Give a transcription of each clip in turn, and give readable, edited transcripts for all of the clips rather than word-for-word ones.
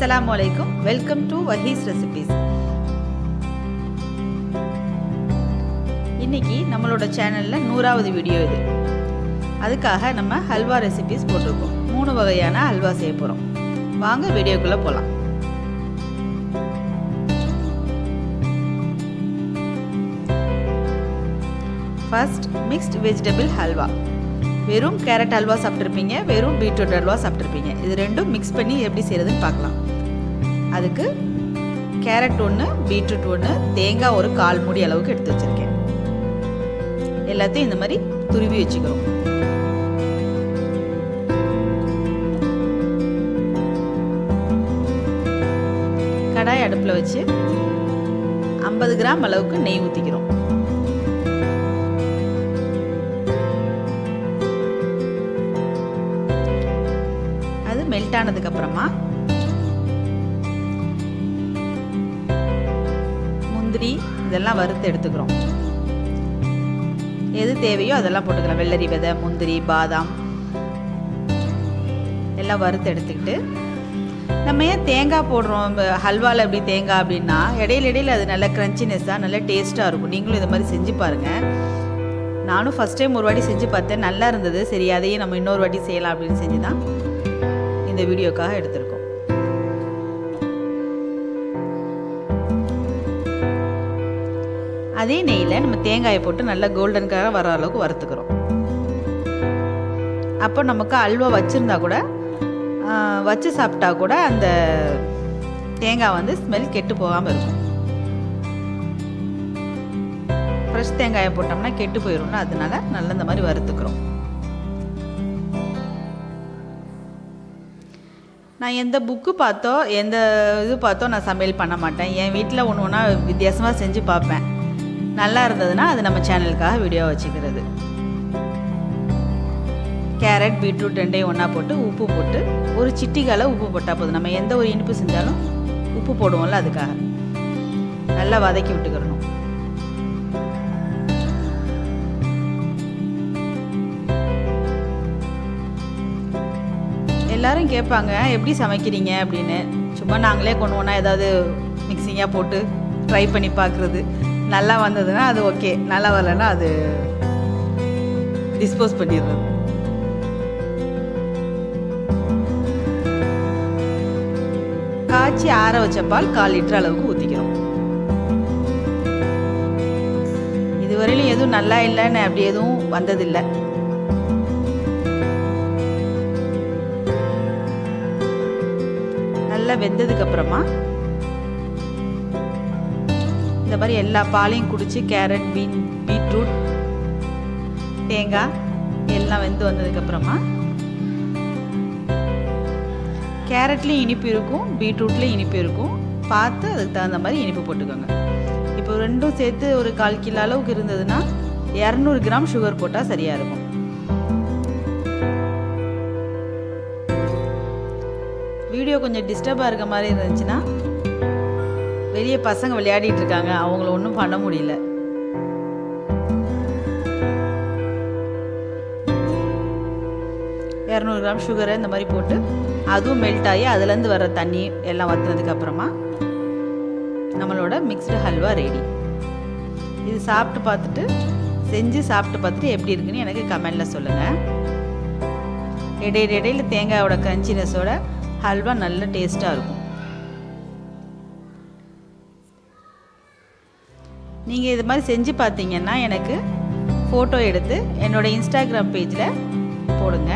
Assalamualaikum. Welcome to Vahi's recipes. இன்னைக்கு நம்மளோட சேனல்ல 100வது வீடியோ இது. அதுக்காக நம்ம ஹல்வா ரெசிபீஸ் போட்டுருக்கோம். 3 வகையான ஹல்வா செய்ய போறோம். வாங்க வீடியோக்குள்ள போலாம். First mixed vegetable halwa. வெறும் கேரட் ஹல்வா சாப்பிட்ருப்பீங்க, வெறும் பீட்ரூட் ஹல்வா சாப்பிட்ருப்பீங்க. இது ரெண்டும் மிக்ஸ் பண்ணி எப்படி செய்கிறதுன்னு பார்க்கலாம். அதுக்கு கேரட் ஒன்று, பீட்ரூட் ஒன்று, தேங்காய் ஒரு 1/4 மூடி அளவுக்கு எடுத்து வச்சுருக்கேன். எல்லாத்தையும் இந்த மாதிரி துருவி வச்சுக்கிறோம். கடாய் அடுப்பில் வச்சு 50 கிராம் அளவுக்கு நெய் ஊற்றிக்கிறோம். மெல்ட் ஆனதுக்கு அப்புறமா முந்திரி இதெல்லாம் வறுத்து எடுத்துக்கிறோம். எது தேவையோ அதெல்லாம் போட்டுக்கலாம். வெள்ளரி விதை, முந்திரி, பாதாம் எல்லாம் வறுத்து எடுத்துக்கிட்டு, நம்ம ஏன் தேங்காய் போடுறோம் ஹல்வாவில் எப்படி தேங்காய் அப்படின்னா, இடையில அது நல்ல க்ரன்ச்சினஸ்ஸாக நல்ல டேஸ்ட்டாக இருக்கும். நீங்களும் இது மாதிரி செஞ்சு பாருங்கள். நானும் ஃபஸ்ட் டைம் ஒரு வாட்டி செஞ்சு பார்த்தேன், நல்லா இருந்தது. சரி, அதையே நம்ம இன்னொரு வாட்டி செய்யலாம் அப்படின்னு செஞ்சு தான் இந்த வீடியோக்காக எடுத்திருக்கோம். அதே நெய்யில் நம்ம தேங்காயை போட்டு நல்லா கோல்டனுக்காக வர அளவுக்கு வறுத்துக்கிறோம். அப்போ நமக்கு அல்வா வச்சுருந்தா கூட வச்சு சாப்பிட்டா கூட அந்த தேங்காய் வந்து ஸ்மெல் கெட்டு போகாமல் இருக்கும். ஃப்ரெஷ் தேங்காயை போட்டோம்னா கெட்டு போயிடும்னா அதனால நல்லா இந்த மாதிரி வறுத்துக்கிறோம். நான் எந்த புக்கு பார்த்தோ எந்த இது பார்த்தோ நான் சமையல் பண்ண மாட்டேன். என் வீட்டில் ஒன்று ஒன்றா வித்தியாசமாக செஞ்சு பார்ப்பேன். நல்லா இருந்ததுன்னா அது நம்ம சேனலுக்காக வீடியோ வச்சுக்கிறது. கேரட், பீட்ரூட் ரெண்டையும் ஒன்றா போட்டு உப்பு போட்டு ஒரு சிட்டிக்கால உப்பு போட்டால் போதும். நம்ம எந்த ஒரு இனிப்பு செஞ்சாலும் உப்பு போடுவோம்ல, அதுக்காக நல்லா வதக்கி விட்டுக்கிறணும். எல்லோரும் கேட்பாங்க எப்படி சமைக்கிறீங்க அப்படின்னு. சும்மா நாங்களே கொண்டு போனால் ஏதாவது மிக்சிங்காக போட்டு ட்ரை பண்ணி பார்க்குறது. நல்லா வந்ததுன்னா அது ஓகே, நல்லா வரலன்னா அது டிஸ்போஸ் பண்ணிடுறது. காய்ச்சி ஆற வச்ச பால் 1/4 லிட்டர் அளவுக்கு ஊற்றிக்கிறோம். இதுவரையிலும் எதுவும் நல்லா இல்லைன்னு அப்படி எதுவும் வந்ததில்லை. நல்லா வெந்ததுக்கு அப்புறமா இந்த மாதிரி எல்லா பாலையும் குடிச்சு கேரட், பீட்ரூட், தேங்காய் எல்லாம் வெந்து வந்ததுக்கு அப்புறமா கேரட்லேயும் இனிப்பு இருக்கும், பீட்ரூட்லேயும் இனிப்பு இருக்கும். பார்த்து அதுக்கு தகுந்த மாதிரி இனிப்பு போட்டுக்கோங்க. இப்போ ரெண்டும் சேர்த்து ஒரு 1/4 கிலோ அளவுக்கு இருந்ததுன்னா 200 கிராம் சுகர் போட்டால் சரியாக இருக்கும். வீடியோ கொஞ்சம் டிஸ்டர்பாக இருக்க மாதிரி இருந்துச்சுன்னா, வெளியே பசங்க விளையாடிட்டு இருக்காங்க, அவங்கள ஒன்றும் பண்ண முடியல. கிராம் சுகரை இந்த மாதிரி போட்டு அதுவும் மெல்ட் ஆகி அதுலேருந்து வர தண்ணி எல்லாம் வற்றினதுக்கு அப்புறமா நம்மளோட மிக்ஸ்டு ஹல்வா ரெடி. இது சாப்பிட்டு பார்த்துட்டு செஞ்சு சாப்பிட்டு பார்த்துட்டு எப்படி இருக்குன்னு எனக்கு கமெண்டில் சொல்லுங்கள். இடையில தேங்காயோட கிரன்ச்சினஸோட ஹல்வா நல்ல டேஸ்ட்டாக இருக்கும். நீங்கள் இது மாதிரி செஞ்சு பார்த்தீங்கன்னா எனக்கு ஃபோட்டோ எடுத்து என்னோடய இன்ஸ்டாகிராம் பேஜில் போடுங்க,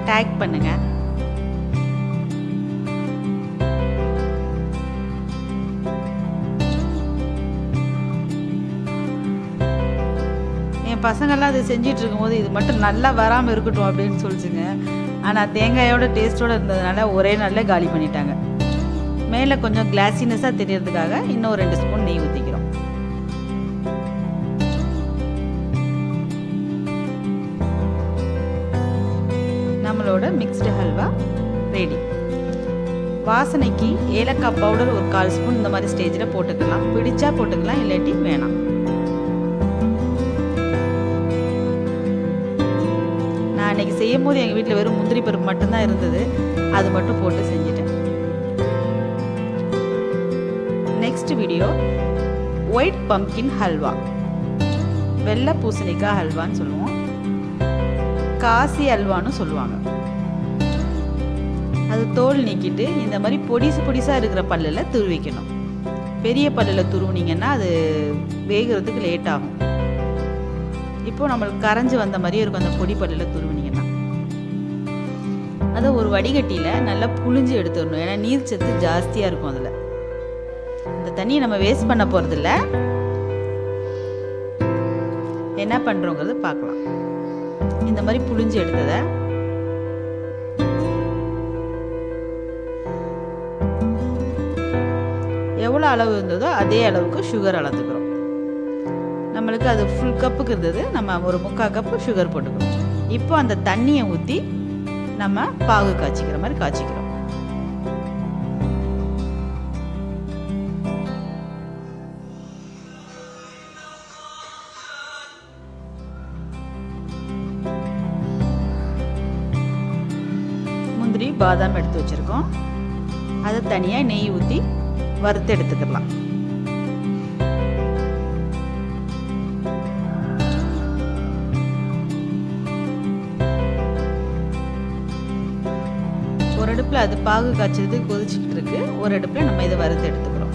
டேக் பண்ணுங்கள். என் பசங்கள்லாம் அது செஞ்சிட்டு இருக்கும்போது இது மட்டும் நல்லா வராமல் இருக்கட்டும் அப்படின்னு சொல்லிச்சுங்க. ஆனால் தேங்காயோட டேஸ்ட்டோடு இருந்ததுனால ஒரே நாளில் காலி பண்ணிட்டாங்க. மேலே கொஞ்சம் கிளாஸினஸாக தெரியறதுக்காக இன்னும் 2 ஸ்பூன் நெய் ஊற்றிக்கிறோம். நம்மளோட மிக்ஸ்டு ஹல்வா ரெடி. வாசனைக்கு ஏலக்காய் பவுடர் ஒரு 1/4 ஸ்பூன் இந்த மாதிரி ஸ்டேஜில் போட்டுக்கலாம். பிடிச்சா போட்டுக்கலாம், இல்லாட்டி வேணாம். நான் அன்றைக்கி செய்யும் போது எங்கள் வீட்டில் வெறும் முந்திரி பருப்பு மட்டும்தான் இருந்தது, அது மட்டும் போட்டு செஞ்சிட்டேன். Next video white pumpkin halwa, வெள்ளை பூசணிக்காய் ஹல்வான்னு சொல்லுவோம், காசி அல்வான்னு சொல்லுவாங்க. அது தோல் நீக்கிட்டு இந்த மாதிரி பொடிசாக இருக்கிற பல்லில் துருவிக்கணும். பெரிய பல்லில் துருவினீங்கன்னா அது வேகிறதுக்கு லேட் ஆகும். இப்போது நம்மளுக்கு கரைஞ்சி வந்த மாதிரியே இருக்கும் அந்த பொடி பல்லில் துருவினீங்கன்னா. அதை ஒரு வடிகட்டியில் நல்லா புழிஞ்சு எடுத்துடணும், ஏன்னா நீர்ச்சத்து ஜாஸ்தியாக இருக்கும் அதில். இந்த தண்ணியை நம்ம வேஸ்ட் பண்ண போகிறதில்ல, என்ன பண்ணுறோங்கிறது பார்க்கலாம். இந்த மாதிரி புழிஞ்சு எடுத்ததை எவ்வளோ அளவு இருந்ததோ அதே அளவுக்கு சுகர் அளந்துக்கிறோம். நம்மளுக்கு அது ஃபுல் கப்புக்கு இருந்தது, நம்ம ஒரு 3/4 கப்பு சுகர் போட்டுக்கிறோம். இப்போ அந்த தண்ணியை ஊற்றி நம்ம பாகு காய்ச்சிக்கிற மாதிரி காய்ச்சிக்கிறோம். முந்திரி பாதாம் எடுத்து வச்சுருக்கோம், அதை தனியாக நெய் ஊற்றி வறுத்து எடுத்துக்கலாம். ஒரு அடுப்பில் அது பாகு காய்ச்சது கொதிச்சுக்கிட்டு இருக்கு, ஒரு அடுப்பில் நம்ம இதை வறுத்து எடுத்துக்கிறோம்.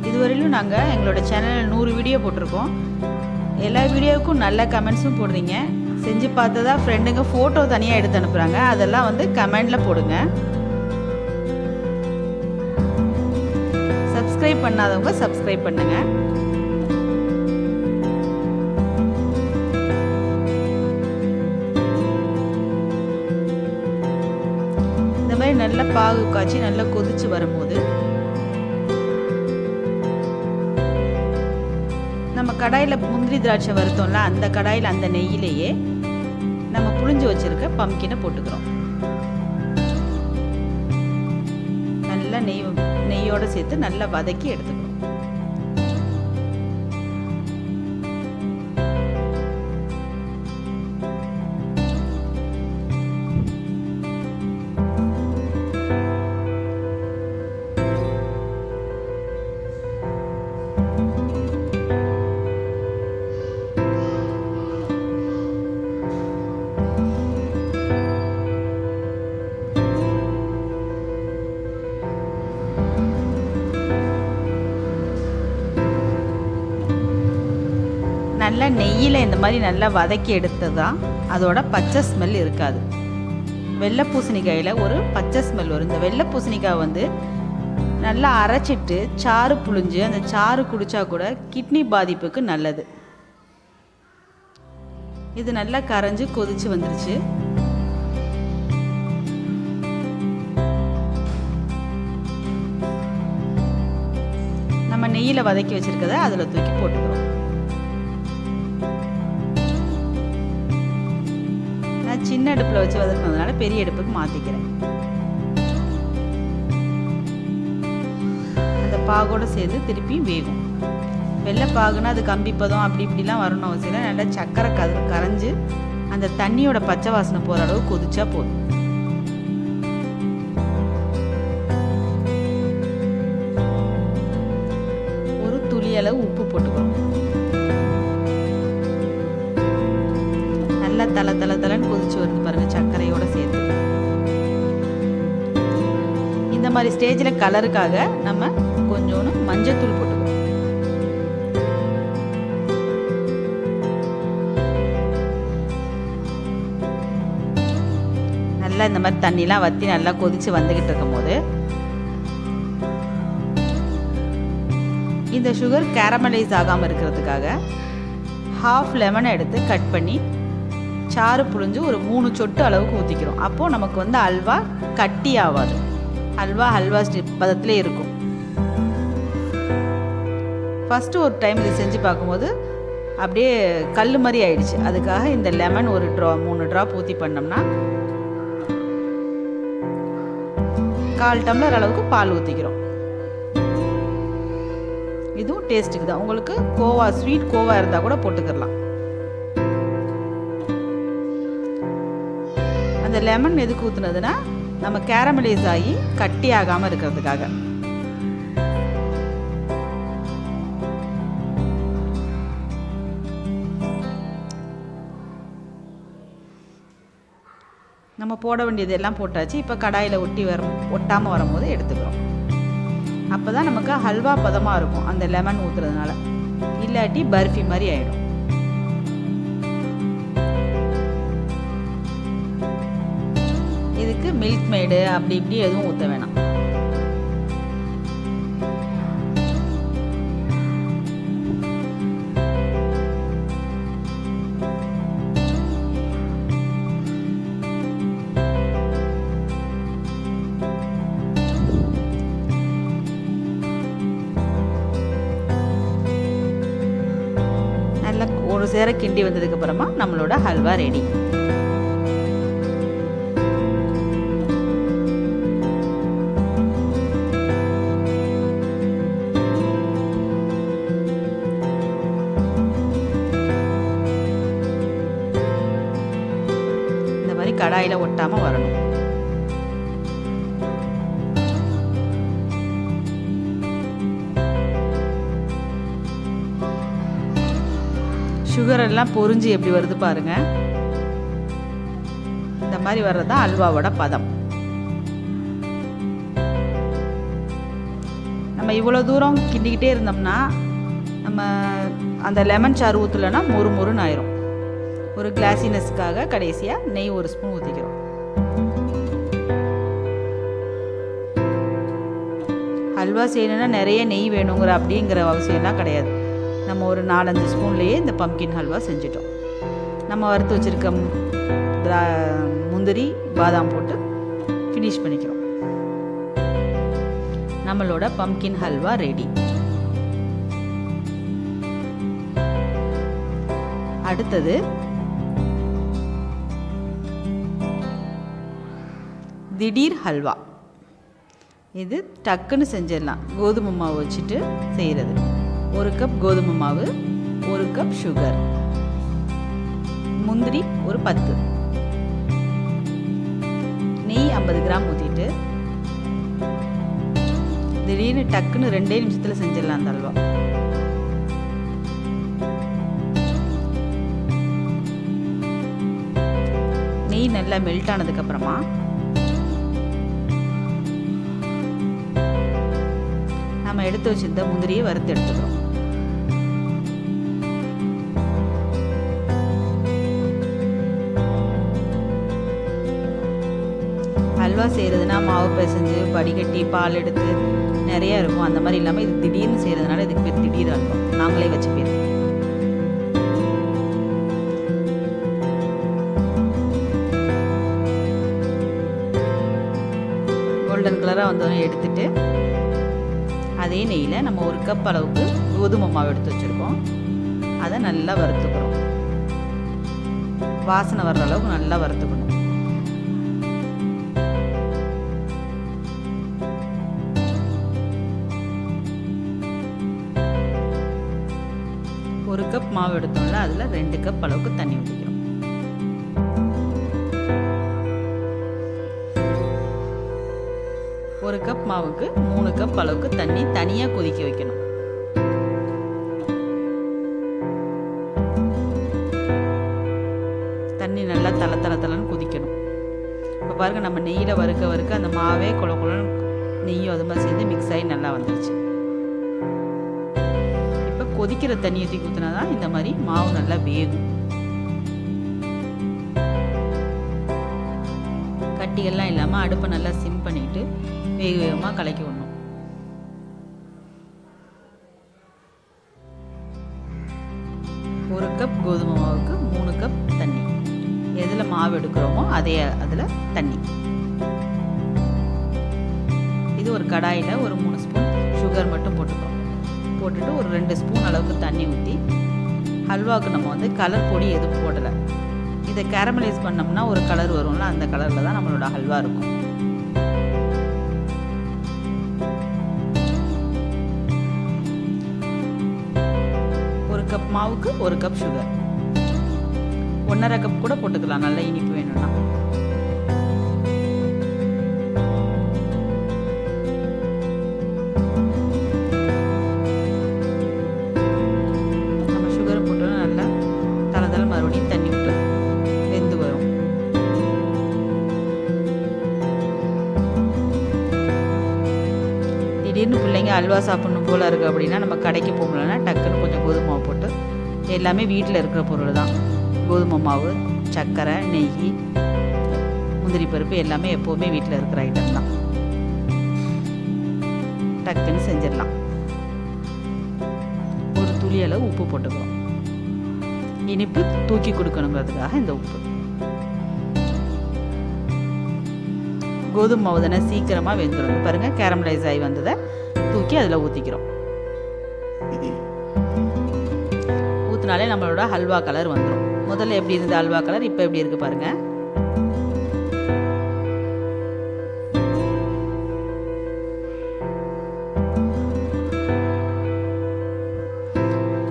இதுவரையிலும் நாங்கள் எங்களோட சேனலில் 100 வீடியோ போட்டிருக்கோம். எல்லா வீடியோவுக்கும் நல்ல கமெண்ட்ஸும் போடுறீங்க. செஞ்சு பார்த்ததா ஃப்ரெண்டுங்க ஃபோட்டோ தனியாக எடுத்து அனுப்புகிறாங்க, அதெல்லாம் வந்து கமெண்டில் போடுங்க. சப்ஸ்கிரைப் பண்ணாதவங்க சப்ஸ்கிரைப் பண்ணுங்க. இந்த மாதிரி நல்லா பாகு காய்ச்சி நல்லா கொதிச்சு வரும்போது நம்ம கடாயில் முந்திரி திராட்சை வறுத்தோம்ல, அந்த கடாயில் அந்த நெய்யிலேயே நம்ம புழிஞ்சு வச்சிருக்க பம்ப்கினை போட்டுக்கிறோம். நல்லா நெய்யோடு சேர்த்து நல்லா வதக்கி எடுத்துக்கிறோம். நல்லா நெய்யில் இந்த மாதிரி நல்லா வதக்கி எடுத்தது தான் அதோட பச்சை ஸ்மெல் இருக்காது. வெள்ளை பூசணிக்காயில் ஒரு பச்சை ஸ்மெல் வரும். இந்த வெள்ளை பூசணிக்காய் வந்து நல்லா அரைச்சிட்டு சாறு புழிஞ்சு அந்த சாறு குடித்தா கூட கிட்னி பாதிப்புக்கு நல்லது. இது நல்லா கரைஞ்சி கொதிச்சு வந்துருச்சு. நம்ம நெய்யில் வதக்கி வச்சிருக்கத அதில் தூக்கி போட்டுக்கிறோம். நான் சின்ன அடுப்பில் வச்சு வதக்குனதுனால பெரிய அடுப்புக்கு மாற்றிக்கிறேன். அந்த பாகோடு சேர்ந்து திருப்பி வேகும். வெள்ளை பாகுனா அது கம்பிப்பதம் அப்படி இப்படிலாம் வரணும் அவசியம் இல்லை. நல்லா சக்கரை கரைஞ்சி அந்த தண்ணியோட பச்சை வாசனை போகிற அளவு கொதிச்சா போதும். ஒரு துளி அளவு உப்பு போட்டுக்கிறோம். நல்லா தலன்னு கொதிச்சு வருது பாருங்க, சர்க்கரையோட சேர்த்து. இந்த மாதிரி ஸ்டேஜில் கலருக்காக நம்ம கொஞ்சோன்னு மஞ்சத்தூள் போட்டுக்கிறோம். நல்லா இந்த மாதிரி தண்ணிலாம் வற்றி நல்லா கொதிச்சு வந்துக்கிட்டு இருக்கும் போது இந்த சுகர் கேரமலைஸ் ஆகாமல் இருக்கிறதுக்காக ஹாஃப் லெமனை எடுத்து கட் பண்ணி சாறு புழிஞ்சு ஒரு 3 சொட்டு அளவுக்கு ஊற்றிக்கிறோம். அப்போது நமக்கு வந்து அல்வா கட்டி ஆகாது. ஹல்வா பதத்திலே இருக்கும். ஃபஸ்ட்டு ஒரு டைம் இது செஞ்சு பார்க்கும்போது அப்படியே கல் மாதிரி ஆயிடுச்சு. அதுக்காக இந்த லெமன் ஒரு 3 ட்ராப் ஊற்றி பண்ணோம்னா 1/4 டம்ளர் அளவுக்கு பால் ஊற்றிக்கிறோம். இதுவும் டேஸ்ட்டுக்கு தான். உங்களுக்கு ஸ்வீட் கோவா இருந்தால் கூட போட்டுக்கிடலாம். அந்த லெமன் எதுக்கு ஊற்றுனதுன்னா நம்ம கேரமலைஸ் ஆகி கட்டி ஆகாமல் இருக்கிறதுக்காக. நம்ம போட வேண்டியது எல்லாம் போட்டாச்சு. இப்போ கடாயில் ஒட்டாமல் வரும்போது எடுத்துக்கிறோம். அப்போ தான் நமக்கு ஹல்வா பதமாக இருக்கும் அந்த லெமன் ஊற்றுறதுனால, இல்லாட்டி பர்ஃபி மாதிரி ஆகிடும். இதுக்கு மில்க் மேடு அப்படி இப்படி எதுவும் ஊற்ற வேணாம். நல்லா ஒரு சேர கிண்டி வந்ததுக்கப்புறமா நம்மளோட ஹல்வா ரெடி. இந்த மாதிரி கடாயில் ஒட்டாமல் வரணும். சுகர் எல்லாம் பொரிஞ்சு எப்படி வருது பாருங்க. இந்த மாதிரி வர்றது தான் அல்வாவோட பதம். நம்ம இவ்வளோ தூரம் கிண்டிக்கிட்டே இருந்தோம்னா நம்ம அந்த லெமன் சாறு ஊற்றலைன்னா மொறு மொறுன்னு ஆயிரும். ஒரு கிளாசினஸ்க்காக கடைசியாக நெய் ஒரு ஸ்பூன் ஊற்றிக்கிறோம். ஹல்வா செய்யணுன்னா நிறைய நெய் வேணுங்கிற அப்படிங்கிற அவசியம்லாம் கிடையாது. நம்ம ஒரு 4-5 ஸ்பூன்லேயே இந்த பம்கின் ஹல்வா செஞ்சிட்டோம். நம்ம வறுத்து வச்சுருக்க முந்திரி பாதாம் போட்டு ஃபினிஷ் பண்ணிக்கிறோம். நம்மளோட பம்கின் ஹல்வா ரெடி. அடுத்தது திடீர் ஹல்வா. இது டக்குன்னு செஞ்சிடலாம். கோதுமை மாவு வச்சுட்டு செய்கிறது. 1 கப் கோதுமை மாவு, 1 கப் சுகர், முந்திரி ஒரு 10, நெய் 50 கிராம் ஊற்றிட்டு திடீர்னு டக்குன்னு 2 நிமிஷத்தில் செஞ்சிடலாம் அந்த அல்வா. நெய் நல்லா மெல்ட் ஆனதுக்கப்புறமா நம்ம எடுத்து வச்சிருந்த முந்திரியை வறுத்து எடுத்துக்கிறோம். ஹல்வா செய்கிறதுனா மாவு பிசைஞ்சு வடிகட்டி பால் எடுத்து நிறையா இருக்கும். அந்த மாதிரி இல்லாமல் இது திடீர்னு செய்கிறதுனால இதுக்கு பேர் திடீர் ஹல்வா. நாங்களே வச்ச பேர். கோல்டன் கலராக வந்தோடனே எடுத்துட்டு அதே நெய்யில் நம்ம 1 கப் அளவுக்கு கோதுமை மாவு எடுத்து வச்சுருக்கோம். அதை நல்லா வறுத்துக்கிறோம். வாசனை வர்ற அளவுக்கு நல்லா வறுத்துக்கணும். ஒரு கப் மாவு எடுத்தோம்ல, அதில் 2 கப் அளவுக்கு தண்ணி ஊற்றிக்கிறோம். ஒரு கப் மாவுக்கு 3 கப் அளவுக்கு தண்ணி தனியாக கொதிக்க வைக்கணும். தண்ணி நல்லா தளன்னு கொதிக்கணும். இப்போ பாருங்கள், நம்ம நெய்யில் வறுக்க அந்த மாவே குழன்னு நெய்யும் அது மாதிரி சேர்ந்து மிக்ஸ் ஆகி நல்லா வந்துருச்சு. இப்போ கொதிக்கிற தண்ணி ஊற்றி ஊற்றினா தான் இந்த மாதிரி மாவு நல்லா வேகும். கட்டிகள்லாம் இல்லாமல் அடுப்பை நல்லா சிம் பண்ணிட்டு வேகமாக கலக்கி விடணும். ஒரு கப் கோதுமை மாவுக்கு 3 கப் தண்ணி. எதில் மாவு எடுக்கிறோமோ அதில் தண்ணி. இது ஒரு கடாயில் ஒரு 3 ஸ்பூன் சுகர் மட்டும் போட்டுக்கிறோம். போட்டுட்டு ஒரு 2 ஸ்பூன் அளவுக்கு தண்ணி ஊற்றி, ஹல்வாவுக்கு நம்ம கலர் பொடி எதுவும் போடலை. இதை கேரமலைஸ் பண்ணோம்னா ஒரு கலர் வரும்ல, அந்த கலரில் தான் நம்மளோட ஹல்வா இருக்கும். ஒரு கப் மாவுக்கு 1 கப் சுகர். 1.5 கப் கூட போட்டுக்கலாம், நல்ல இனிப்பு வேணும்னா. அல்வா சாப்பிட்ணும் போல் இருக்குது அப்படின்னா நம்ம கடைக்கு போகலன்னா டக்குன்னு கொஞ்சம் கோதுமை மாவு போட்டு, எல்லாமே வீட்டில் இருக்கிற பொருள் தான். கோதுமை மாவு, சர்க்கரை, நெய், முந்திரி பருப்பு எல்லாமே எப்போவுமே வீட்டில் இருக்கிற ஐட்டம் தான். டக்குன்னு செஞ்சிடலாம். ஒரு துளி அளவு உப்பு போட்டுக்கிறோம். இனிப்பு தூக்கி கொடுக்கணுங்கிறதுக்காக இந்த உப்பு. கோதுமை மாவு தானே சீக்கிரமாக வெந்துடும். பாருங்கள், கேரமலைஸ் ஆகி வந்ததை தூக்கி அதில் ஊற்றிக்கிறோம். ஊற்றினாலே நம்மளோட ஹல்வா கலர் வந்துடும். முதல்ல எப்படி இருந்தது ஹல்வா கலர், இப்போ எப்படி இருக்குது பாருங்கள்.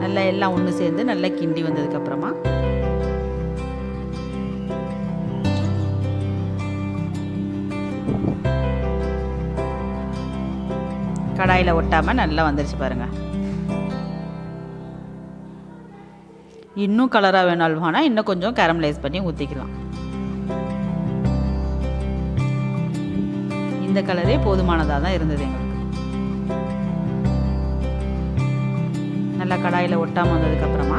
நல்லா எல்லாம் ஒன்று சேர்ந்து நல்லா கிண்டி வந்ததுக்கப்புறமா கடாயில் ஒட்டாமல் நல்லா வந்துருச்சு பாருங்கள். இன்னும் கலராக வேணும் அல்வானா இன்னும் கொஞ்சம் கேரமலைஸ் பண்ணி ஊற்றிக்கலாம். இந்த கலரே போதுமானதாக தான் இருந்தது எங்களுக்கு. நல்லா கடாயில் ஒட்டாமல் வந்ததுக்கப்புறமா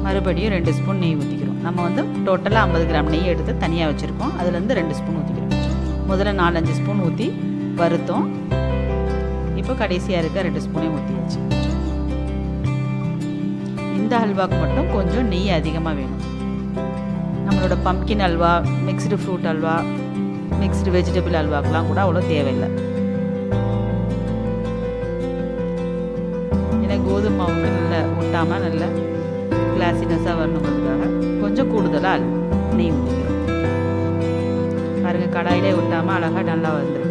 மறுபடியும் 2 ஸ்பூன் நெய் ஊற்றிக்கிறோம். நம்ம வந்து டோட்டலாக 50 கிராம் நெய் எடுத்து தனியாக வச்சுருக்கோம். அதுலேருந்து 2 ஸ்பூன் ஊற்றிக்கிறோம். முதல்ல 4-5 ஸ்பூன் ஊற்றி வறுத்தோம். இப்போ கடைசியாக இருக்க 2 ஸ்பூனையும் ஊற்றியாச்சு. இந்த ஹல்வாக்கு மட்டும் கொஞ்சம் நெய் அதிகமாக வேணும். நம்மளோட pumpkin halwa, mixed fruit halwa, mixed vegetable அல்வாக்கெலாம் கூட அவ்வளோ தேவையில்லை. ஏன்னா கோதுமை மாவு நல்லா ஒட்டாமல் நல்ல கிளாசினஸாக வரணுங்கிறதுக்காக கொஞ்சம் கூடுதலாக நெய் ஊற்றிக்கிறோம். பாருங்கள், கடாயிலே ஒட்டாமல் அழகாக நல்லா வந்திருக்கு.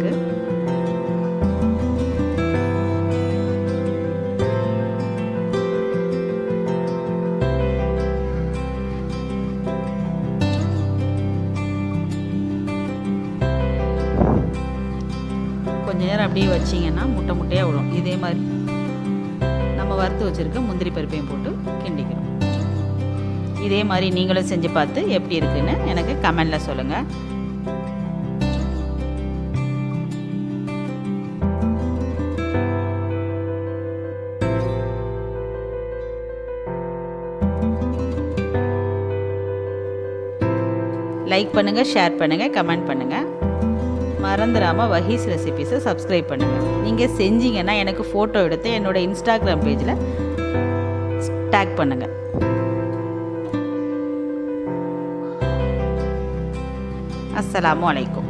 கொஞ்ச நேரம் அப்படியே வச்சிங்கன்னா முட்டை முட்டையாக விடும். இதே மாதிரி நம்ம வறுத்து வச்சுருக்க முந்திரி பருப்பையும் போட்டு கிண்டிக்கிறோம். இதே மாதிரி நீங்களும் செஞ்சு பார்த்து எப்படி இருக்குன்னு எனக்கு கமெண்டில் சொல்லுங்கள். லைக் பண்ணுங்கள், ஷேர் பண்ணுங்கள், கமெண்ட் பண்ணுங்கள். மறந்துடாமல் வஹீஸ் ரெசிபீஸை சப்ஸ்கிரைப் பண்ணுங்கள். நீங்கள் செஞ்சீங்கன்னா எனக்கு ஃபோட்டோ எடுத்து என்னோடய இன்ஸ்டாகிராம் பேஜில் டேக் பண்ணுங்கள். அஸ்ஸலாமு அலைக்கும்.